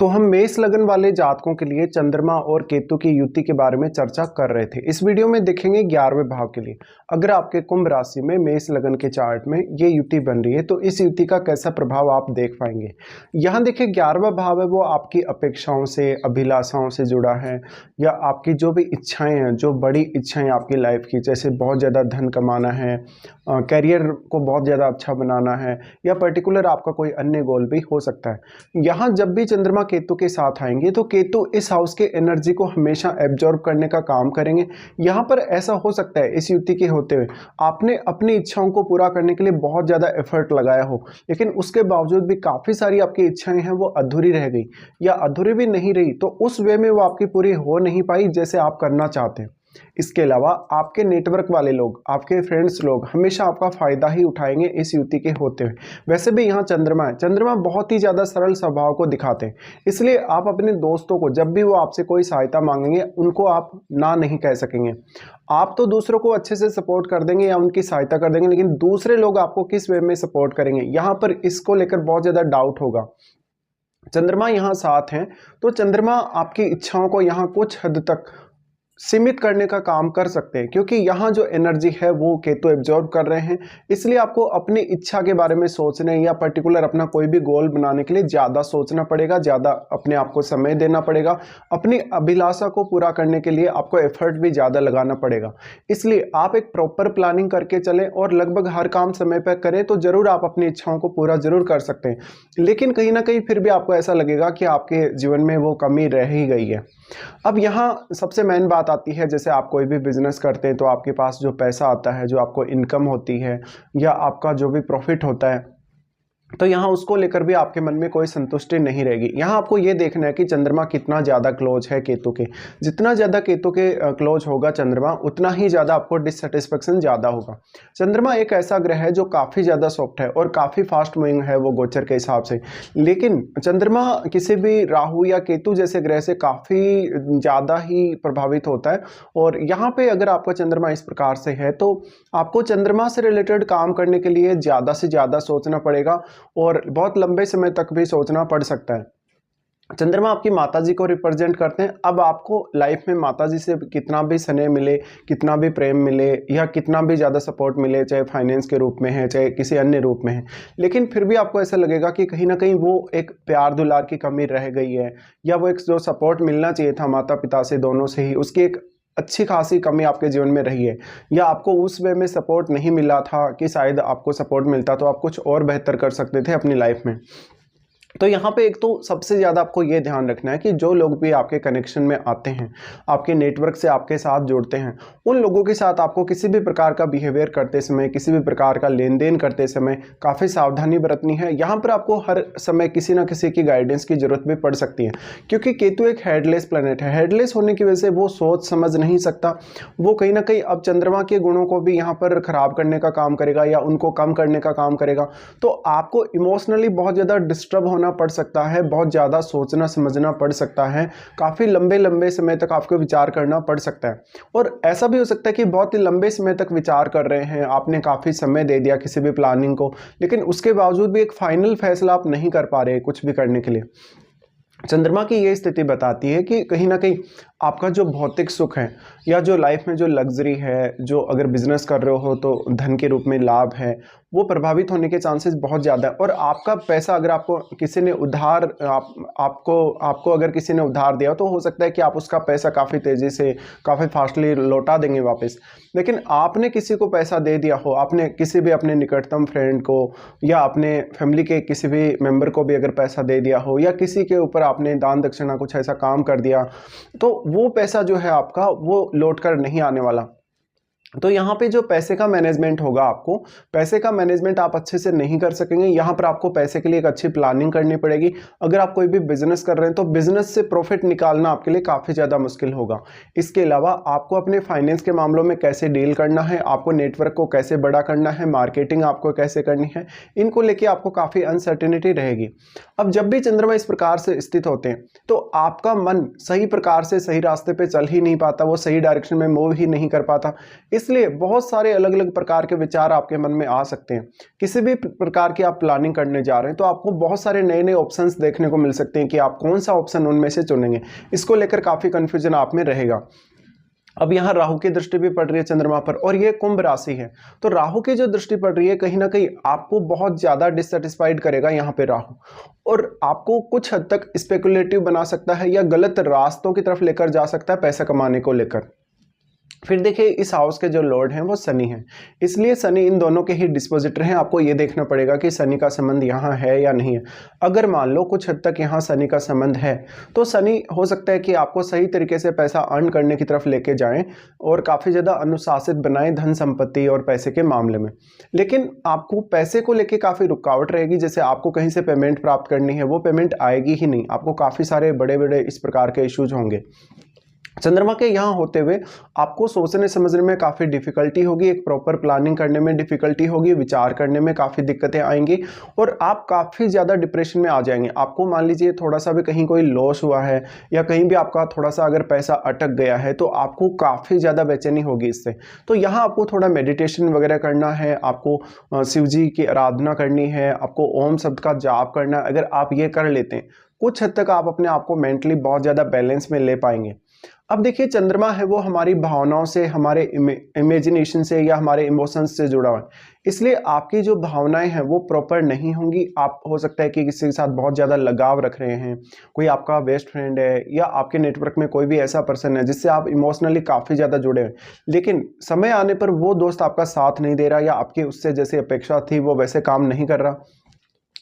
तो हम मेष लगन वाले जातकों के लिए चंद्रमा और केतु की युति के बारे में चर्चा कर रहे थे। इस वीडियो में देखेंगे 11वें भाव के लिए। अगर आपके कुंभ राशि में मेष लगन के चार्ट में ये युति बन रही है तो इस युति का कैसा प्रभाव आप देख पाएंगे। यहाँ देखिए 11वां भाव है वो आपकी अपेक्षाओं से, अभिलाषाओं से जुड़ा है, या आपकी जो भी इच्छाएं हैं, जो बड़ी इच्छाएं आपकी लाइफ की, जैसे बहुत ज़्यादा धन कमाना है, करियर को बहुत ज़्यादा अच्छा बनाना है, या पर्टिकुलर आपका कोई अन्य गोल भी हो सकता है। यहाँ जब भी चंद्रमा केतु के साथ आएंगे तो केतु इस हाउस के एनर्जी को हमेशा एब्जॉर्ब करने का काम करेंगे। यहाँ पर ऐसा हो सकता है इस युति के होते हुए आपने अपनी इच्छाओं को पूरा करने के लिए बहुत ज़्यादा एफर्ट लगाया हो, लेकिन उसके बावजूद भी काफ़ी सारी आपकी इच्छाएं हैं वो अधूरी रह गई या अधूरी भी नहीं रही, तो उस वे में वो आपकी पूरी हो नहीं पाई जैसे आप करना चाहते हैं। इसके अलावा आपके नेटवर्क वाले लोग, आपके फ्रेंड्स लोग हमेशा आपका फायदा ही उठाएंगे इस युति के होते हुए। वैसे भी यहाँ चंद्रमा है, चंद्रमा बहुत ही ज़्यादा सरल स्वभाव को दिखाते हैं, इसलिए आप अपने दोस्तों को जब भी वो आपसे कोई सहायता मांगेंगे उनको आप ना नहीं कह सकेंगे। आप तो दूसरों को अच्छे से सपोर्ट कर देंगे या उनकी सहायता कर देंगे, लेकिन दूसरे लोग आपको किस वे में सपोर्ट करेंगे, यहाँ पर इसको लेकर बहुत ज़्यादा डाउट होगा। चंद्रमा यहाँ साथ हैं तो चंद्रमा आपकी इच्छाओं को यहाँ कुछ हद तक सीमित करने का काम कर सकते हैं, क्योंकि यहाँ जो एनर्जी है वो केतु एब्जॉर्ब कर रहे हैं। इसलिए आपको अपनी इच्छा के बारे में सोचने या पर्टिकुलर अपना कोई भी गोल बनाने के लिए ज़्यादा सोचना पड़ेगा, ज़्यादा अपने आप को समय देना पड़ेगा, अपनी अभिलाषा को पूरा करने के लिए आपको एफर्ट भी ज़्यादा लगाना पड़ेगा। इसलिए आप एक प्रॉपर प्लानिंग करके चलें और लगभग हर काम समय पर करें तो ज़रूर आप अपनी इच्छाओं को पूरा ज़रूर कर सकते हैं, लेकिन कहीं ना कहीं फिर भी आपको ऐसा लगेगा कि आपके जीवन में वो कमी रह ही गई है। अब यहाँ सबसे मेन बात आती है, जैसे आप कोई भी बिजनेस करते हैं तो आपके पास जो पैसा आता है, जो आपको इनकम होती है या आपका जो भी प्रॉफिट होता है, तो यहाँ उसको लेकर भी आपके मन में कोई संतुष्टि नहीं रहेगी। यहाँ आपको ये देखना है कि चंद्रमा कितना ज़्यादा क्लोज है केतु के। जितना ज़्यादा केतु के क्लोज होगा चंद्रमा, उतना ही ज़्यादा आपको डिससेटिस्फेक्शन ज़्यादा होगा। चंद्रमा एक ऐसा ग्रह है जो काफ़ी ज़्यादा सॉफ्ट है और काफ़ी फास्ट मूविंग है वो गोचर के हिसाब से, लेकिन चंद्रमा किसी भी राहु या केतु जैसे ग्रह से काफ़ी ज़्यादा ही प्रभावित होता है। और यहाँ पर अगर आपका चंद्रमा इस प्रकार से है तो आपको चंद्रमा से रिलेटेड काम करने के लिए ज़्यादा से ज़्यादा सोचना पड़ेगा और बहुत लंबे समय तक भी सोचना पड़ सकता है। चंद्रमा आपकी माताजी को रिप्रेजेंट करते हैं। अब आपको लाइफ में माताजी से कितना भी स्नेह मिले, कितना भी प्रेम मिले या कितना भी ज़्यादा सपोर्ट मिले, चाहे फाइनेंस के रूप में है चाहे किसी अन्य रूप में है, लेकिन फिर भी आपको ऐसा लगेगा कि कहीं ना कहीं वो एक प्यार दुलार की कमी रह गई है, या वो एक जो सपोर्ट मिलना चाहिए था माता पिता से दोनों से ही, उसकी एक अच्छी खासी कमी आपके जीवन में रही है, या आपको उस वे में सपोर्ट नहीं मिला था कि शायद आपको सपोर्ट मिलता तो आप कुछ और बेहतर कर सकते थे अपनी लाइफ में। तो यहाँ पे एक तो सबसे ज़्यादा आपको ये ध्यान रखना है कि जो लोग भी आपके कनेक्शन में आते हैं, आपके नेटवर्क से आपके साथ जुड़ते हैं, उन लोगों के साथ आपको किसी भी प्रकार का बिहेवियर करते समय, किसी भी प्रकार का लेन देन करते समय काफ़ी सावधानी बरतनी है। यहाँ पर आपको हर समय किसी ना किसी की गाइडेंस की जरूरत भी पड़ सकती है, क्योंकि केतु एक हेडलेस प्लैनेट है। हेडलेस होने की वजह से वो सोच समझ नहीं सकता, वो कहीं ना कहीं अब चंद्रमा के गुणों को भी यहाँ पर खराब करने का काम करेगा या उनको कम करने का काम करेगा। तो आपको इमोशनली बहुत ज़्यादा डिस्टर्ब होना पड़ सकता है, बहुत ज़्यादा सोचना समझना पड़ सकता है, काफ़ी लंबे लंबे समय तक आपको विचार करना पड़ सकता है। और ऐसा भी हो सकता है कि बहुत ही लंबे समय तक विचार कर रहे हैं, आपने काफ़ी समय दे दिया किसी भी प्लानिंग को, लेकिन उसके बावजूद भी एक फाइनल फैसला आप नहीं कर पा रहे कुछ भी करने के लिए। चंद्रमा की ये स्थिति बताती है कि कहीं ना कहीं आपका जो भौतिक सुख है या जो लाइफ में जो लग्जरी है, जो अगर बिजनेस कर रहे हो तो धन के रूप में लाभ है, वो प्रभावित होने के चांसेस बहुत ज़्यादा है। और आपका पैसा अगर आपको किसी ने उधार आपको अगर किसी ने उधार दिया तो हो सकता है कि आप उसका पैसा काफ़ी तेज़ी से, काफ़ी फास्टली लौटा देंगे वापस। लेकिन आपने किसी को पैसा दे दिया हो, आपने किसी भी अपने निकटतम फ्रेंड को या अपने फैमिली के किसी भी मेंबर को भी अगर पैसा दे दिया हो, या किसी के ऊपर आपने दान दक्षिणा कुछ ऐसा काम कर दिया, तो वो पैसा जो है आपका वो लौट कर नहीं आने वाला। तो यहाँ पे जो पैसे का मैनेजमेंट होगा, आपको पैसे का मैनेजमेंट आप अच्छे से नहीं कर सकेंगे। यहाँ पर आपको पैसे के लिए एक अच्छी प्लानिंग करनी पड़ेगी। अगर आप कोई भी बिजनेस कर रहे हैं तो बिजनेस से प्रॉफिट निकालना आपके लिए काफ़ी ज़्यादा मुश्किल होगा। इसके अलावा आपको अपने फाइनेंस के मामलों में कैसे डील करना है, आपको नेटवर्क को कैसे बड़ा करना है, मार्केटिंग आपको कैसे करनी है, इनको लेके आपको काफ़ी अनसर्टेनिटी रहेगी। अब जब भी चंद्रमा इस प्रकार से स्थित होते हैं तो आपका मन सही प्रकार से सही रास्ते पर चल ही नहीं पाता, वो सही डायरेक्शन में मूव ही नहीं कर पाता। इसलिए बहुत सारे अलग अलग प्रकार के विचार आपके मन में आ सकते हैं। किसी भी प्रकार की आप प्लानिंग करने जा रहे हैं तो आपको बहुत सारे नए नए ऑप्शंस देखने को मिल सकते हैं कि आप कौन सा ऑप्शन उनमें से चुनेंगे। इसको लेकर काफ़ी कन्फ्यूजन आप में रहेगा। अब यहाँ राहु की दृष्टि भी पड़ रही है चंद्रमा पर, और ये कुंभ राशि है, तो राहु की जो दृष्टि पड़ रही है कहीं ना कहीं आपको बहुत ज्यादा डिससेटिस्फाइड करेगा यहाँ पे राहु, और आपको कुछ हद तक स्पेकुलेटिव बना सकता है या गलत रास्तों की तरफ लेकर जा सकता है पैसा कमाने को लेकर। फिर देखिए इस हाउस के जो लॉर्ड हैं वो शनि हैं, इसलिए शनि इन दोनों के ही डिस्पोजिटर हैं। आपको ये देखना पड़ेगा कि शनि का संबंध यहाँ है या नहीं है। अगर मान लो कुछ हद तक यहाँ शनि का संबंध है तो शनि हो सकता है कि आपको सही तरीके से पैसा अर्न करने की तरफ लेके जाएं और काफ़ी ज़्यादा अनुशासित बनाएं धन संपत्ति और पैसे के मामले में। लेकिन आपको पैसे को लेके काफ़ी रुकावट रहेगी, जैसे आपको कहीं से पेमेंट प्राप्त करनी है वो पेमेंट आएगी ही नहीं, आपको काफ़ी सारे बड़े बड़े इस प्रकार के इश्यूज होंगे। चंद्रमा के यहाँ होते हुए आपको सोचने समझने में काफ़ी डिफिकल्टी होगी, एक प्रॉपर प्लानिंग करने में डिफिकल्टी होगी, विचार करने में काफ़ी दिक्कतें आएंगी और आप काफ़ी ज़्यादा डिप्रेशन में आ जाएंगे। आपको मान लीजिए थोड़ा सा भी कहीं कोई लॉस हुआ है या कहीं भी आपका थोड़ा सा अगर पैसा अटक गया है तो आपको काफ़ी ज़्यादा बेचैनी होगी इससे। तो यहाँ आपको थोड़ा मेडिटेशन वगैरह करना है, आपको शिव जी की आराधना करनी है, आपको ओम शब्द का जाप करना है। अगर आप ये कर लेते हैं कुछ हद तक आप अपने आप को मेंटली बहुत ज़्यादा बैलेंस में ले पाएंगे। अब देखिए चंद्रमा है वो हमारी भावनाओं से, हमारे इमेजिनेशन से या हमारे इमोशंस से जुड़ा हुआ है, इसलिए आपकी जो भावनाएं हैं वो प्रॉपर नहीं होंगी। आप हो सकता है कि किसी के साथ बहुत ज़्यादा लगाव रख रहे हैं, कोई आपका बेस्ट फ्रेंड है या आपके नेटवर्क में कोई भी ऐसा पर्सन है जिससे आप इमोशनली काफ़ी ज़्यादा जुड़े हैं, लेकिन समय आने पर वो दोस्त आपका साथ नहीं दे रहा या आपकी उससे जैसे अपेक्षा थी वो वैसे काम नहीं कर रहा।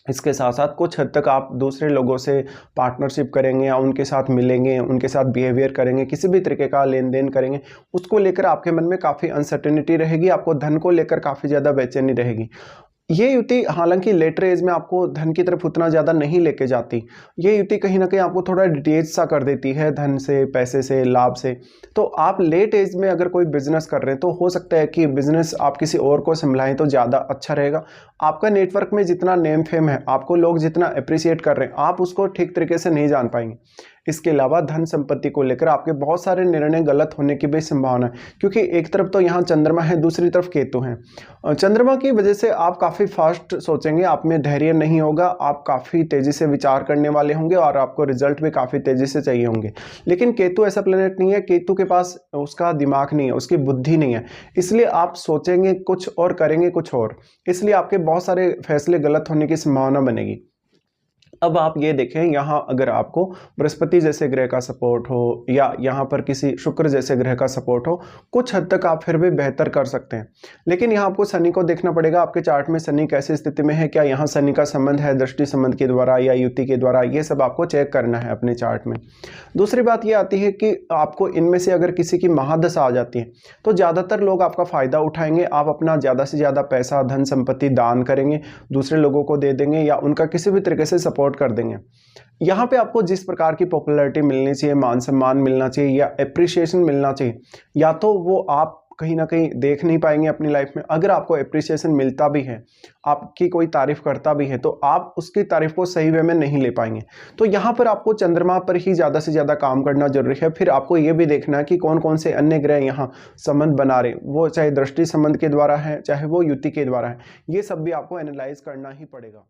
इसके साथ साथ कुछ हद तक आप दूसरे लोगों से पार्टनरशिप करेंगे या उनके साथ मिलेंगे, उनके साथ बिहेवियर करेंगे, किसी भी तरीके का लेन देन करेंगे, उसको लेकर आपके मन में काफ़ी अनसर्टेनिटी रहेगी, आपको धन को लेकर काफ़ी ज़्यादा बेचैनी रहेगी। ये युति हालांकि लेटर एज में आपको धन की तरफ उतना ज़्यादा नहीं लेके जाती, ये युति कहीं ना कहीं आपको थोड़ा डिटेच सा कर देती है धन से, पैसे से, लाभ से। तो आप लेट एज में अगर कोई बिजनेस कर रहे हैं तो हो सकता है कि बिजनेस आप किसी और को संभालें तो ज़्यादा अच्छा रहेगा। आपका नेटवर्क में जितना नेम फेम है, आपको लोग जितना अप्रिशिएट कर रहे हैं, आप उसको ठीक तरीके से नहीं जान पाएंगे। इसके अलावा धन संपत्ति को लेकर आपके बहुत सारे निर्णय गलत होने की भी संभावना है, क्योंकि एक तरफ तो यहाँ चंद्रमा है, दूसरी तरफ केतु है। चंद्रमा की वजह से आप काफ़ी फास्ट सोचेंगे, आप में धैर्य नहीं होगा, आप काफ़ी तेज़ी से विचार करने वाले होंगे और आपको रिजल्ट भी काफ़ी तेज़ी से चाहिए होंगे। लेकिन केतु ऐसा प्लेनेट नहीं है, केतु के पास उसका दिमाग नहीं है, उसकी बुद्धि नहीं है, इसलिए आप सोचेंगे कुछ और करेंगे कुछ और, इसलिए आपके बहुत सारे फैसले गलत होने की संभावना बनेगी। अब आप ये देखें, यहाँ अगर आपको बृहस्पति जैसे ग्रह का सपोर्ट हो या यहाँ पर किसी शुक्र जैसे ग्रह का सपोर्ट हो, कुछ हद तक आप फिर भी बेहतर कर सकते हैं। लेकिन यहाँ आपको शनि को देखना पड़ेगा, आपके चार्ट में शनि कैसी स्थिति में है, क्या यहाँ शनि का संबंध है दृष्टि संबंध के द्वारा या युति के द्वारा, ये सब आपको चेक करना है अपने चार्ट में। दूसरी बात ये आती है कि आपको इनमें से अगर किसी की महादशा आ जाती है तो ज़्यादातर लोग आपका फ़ायदा उठाएंगे, आप अपना ज़्यादा से ज़्यादा पैसा, धन संपत्ति दान करेंगे, दूसरे लोगों को दे देंगे या उनका किसी भी तरीके से सपोर्ट कर देंगे। यहाँ पे आपको जिस प्रकार की पॉपुलैरिटी मिलनी चाहिए, मान सम्मान मिलना चाहिए या एप्रिसिएशन मिलना चाहिए, या तो वो आप कहीं ना कहीं देख नहीं पाएंगे अपनी लाइफ में। अगर आपको एप्रिसिएशन मिलता भी है, आपकी कोई तारीफ करता भी है, तो आप उसकी तारीफ को सही वे में नहीं ले पाएंगे। तो यहाँ पर आपको चंद्रमा पर ही ज़्यादा से ज़्यादा काम करना जरूरी है। फिर आपको ये भी देखना है कि कौन कौन से अन्य ग्रह यहाँ संबंध बना रहे, वो चाहे दृष्टि संबंध के द्वारा है, चाहे वो युति के द्वारा है, ये सब भी आपको एनालाइज करना ही पड़ेगा।